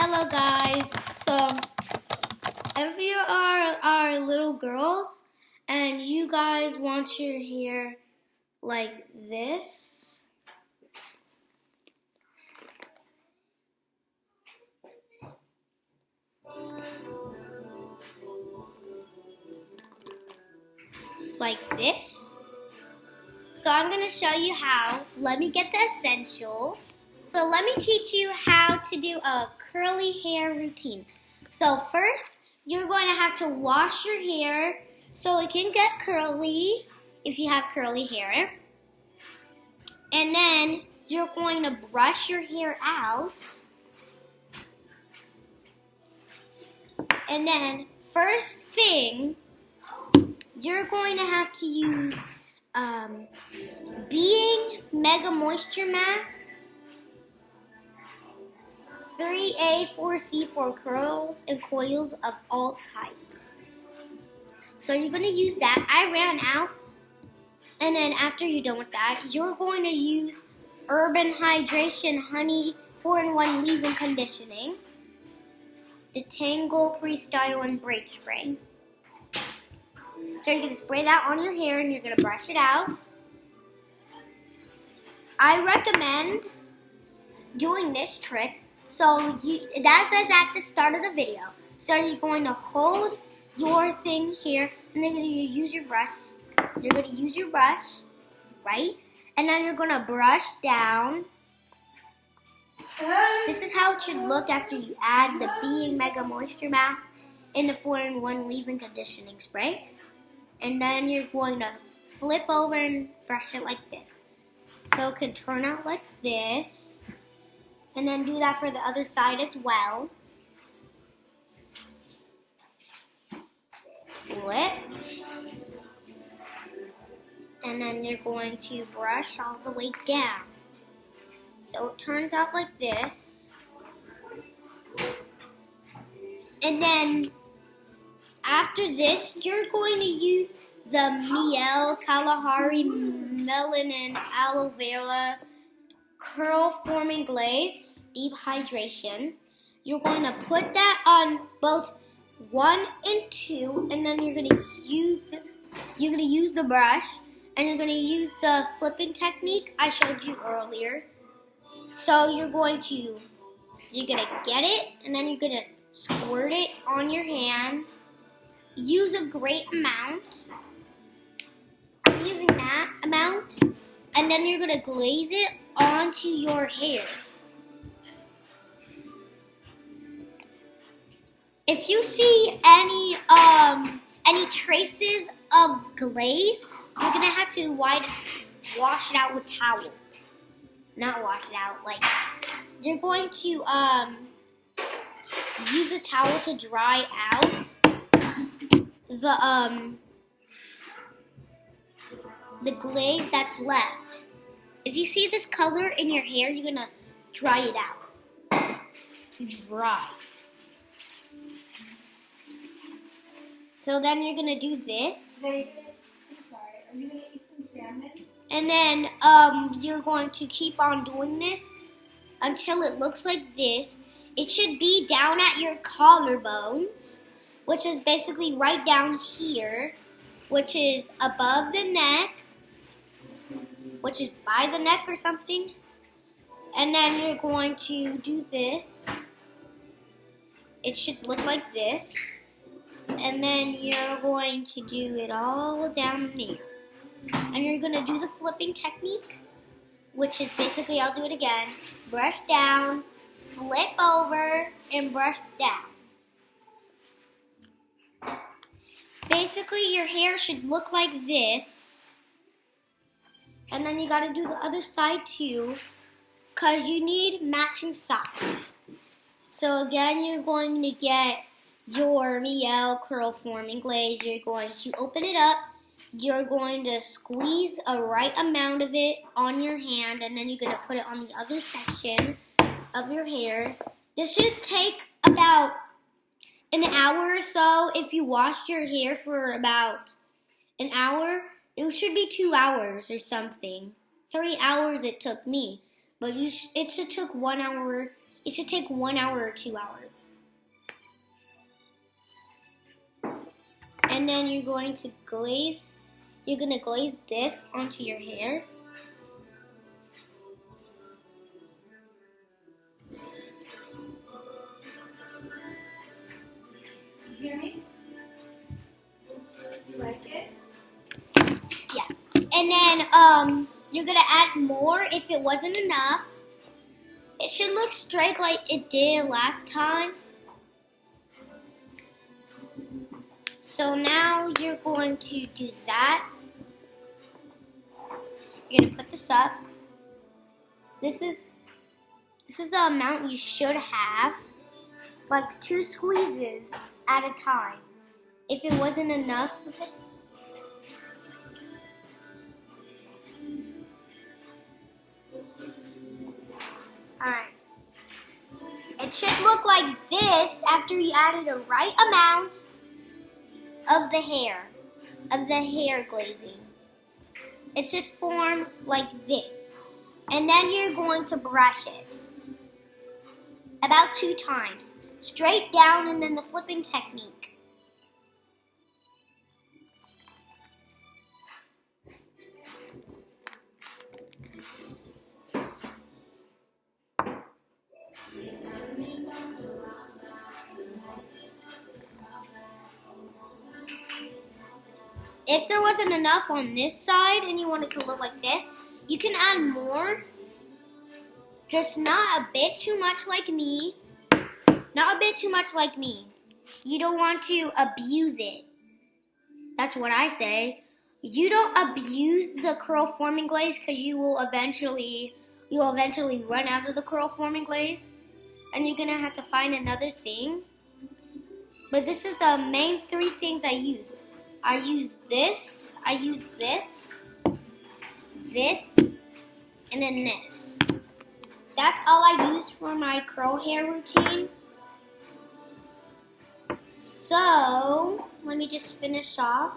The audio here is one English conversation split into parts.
Hello guys, so if you are little girls and you guys want your hair like this, so I'm going to show you how. Let me get the essentials. So let me teach you how to do a curly hair routine. So first, you're going to have to wash your hair so it can get curly if you have curly hair. And then you're going to brush your hair out. And then first thing, you're going to have to use Being Mega Moisture Mask 3A, 4C for curls and coils of all types. So you're going to use that. I ran out. And then after you're done with that, you're going to use Urban Hydration Honey 4-in-1 Leave-In Conditioning, Detangle Pre-Style and Braid Spray. So you're going to spray that on your hair and you're going to brush it out. I recommend doing this trick. So that's at the start of the video. So you're going to hold your thing here and then you're going to use your brush. You're going to use your brush, right? And then you're going to brush down. This is how it should look after you add the Being Mega Moisture Mask in the 4-in-1 Leave-In Conditioning Spray. And then you're going to flip over and brush it like this. So it can turn out like this. And then do that for the other side as well. Flip. And then you're going to brush all the way down. So it turns out like this. And then after this, you're going to use the Miel Kalahari Melanin Aloe Vera Curl Forming Glaze Deep Hydration. You're going to put that on both 1 and 2, and then you're going to use the brush, and you're going to use the flipping technique I showed you earlier. So you're going to get it, and then you're going to squirt it on your hand. Use a great amount. I'm using that amount, and then you're going to glaze it onto your hair. If you see any traces of glaze, you're gonna have to wash it out with towel. Not wash it out, like you're going to use a towel to dry out the glaze that's left. If you see this color in your hair, you're gonna dry it out. Dry. So then you're gonna do this. Are you gonna eat some salmon? And then you're going to keep on doing this until it looks like this. It should be down at your collarbones, which is basically right down here, which is above the neck, which is by the neck or something. And then you're going to do this. It should look like this. And then you're going to do it all down there. And you're going to do the flipping technique, which is basically, I'll do it again. Brush down, flip over, and brush down. Basically, your hair should look like this. And then you got to do the other side too, because you need matching sides. So again, you're going to get your Miel Curl Forming Glaze. You're going to open it up. You're going to squeeze a right amount of it on your hand, and then you're going to put it on the other section of your hair. This should take about an hour or so. If you washed your hair for about an hour, it should be 2 hours or something. 3 hours it took me, but it should took 1 hour It should take 1 hour or 2 hours. And then you're going to glaze this onto your hair. You hear me? You like it? Yeah. And then you're gonna add more if it wasn't enough. It should look straight like it did last time. So now you're going to do that. You're gonna put this up. This is the amount you should have. Like 2 squeezes at a time. If it wasn't enough of it. Alright. It should look like this after you added the right amount of the hair glazing. It should form like this. And then you're going to brush it about 2 times. Straight down and then the flipping technique. If there wasn't enough on this side and you want it to look like this, you can add more. Just not a bit too much like me. Not a bit too much like me. You don't want to abuse it. That's what I say. You don't abuse the curl forming glaze because you'll eventually run out of the curl forming glaze. And you're gonna have to find another thing. But this is the main 3 things I use. I use this, this, and then this. That's all I use for my curl hair routine. So, let me just finish off.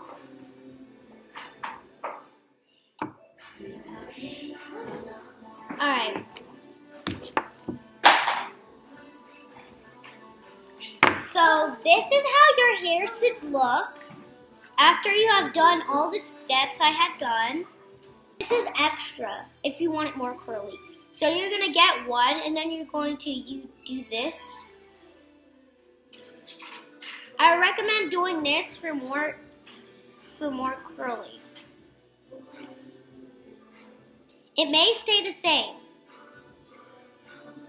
Alright. So, this is how your hair should look after you have done all the steps I had done. This is extra if you want it more curly. So you're going to get one and then you're going to do this. I recommend doing this for more curly. It may stay the same.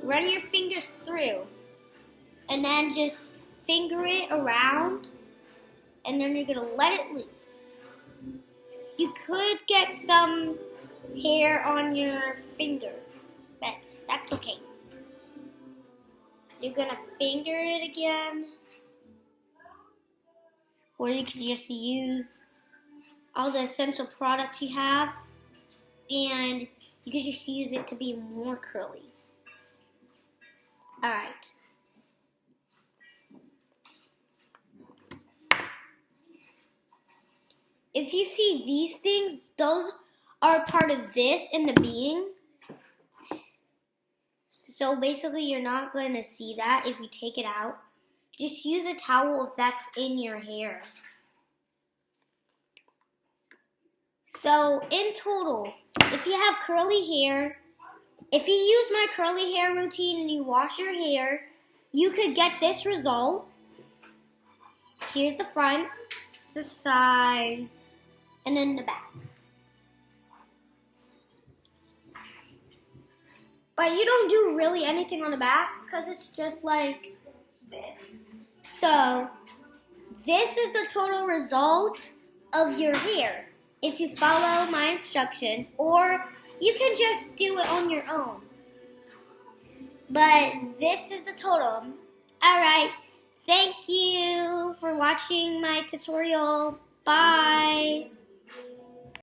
Run your fingers through and then just finger it around and then you're going to let it loose. You could get some hair on your finger, but that's okay. You're going to finger it again. Or you can just use all the essential products you have and you can just use it to be more curly. Alright. If you see these things, those are part of this in the being. So basically you're not going to see that if you take it out. Just use a towel if that's in your hair. So in total, if you have curly hair, if you use my curly hair routine and you wash your hair, you could get this result. Here's the front, the sides, and then the back. But you don't do really anything on the back because it's just like this. So, this is the total result of your hair if you follow my instructions, or you can just do it on your own. But this is the total. Alright, thank you for watching my tutorial. Bye.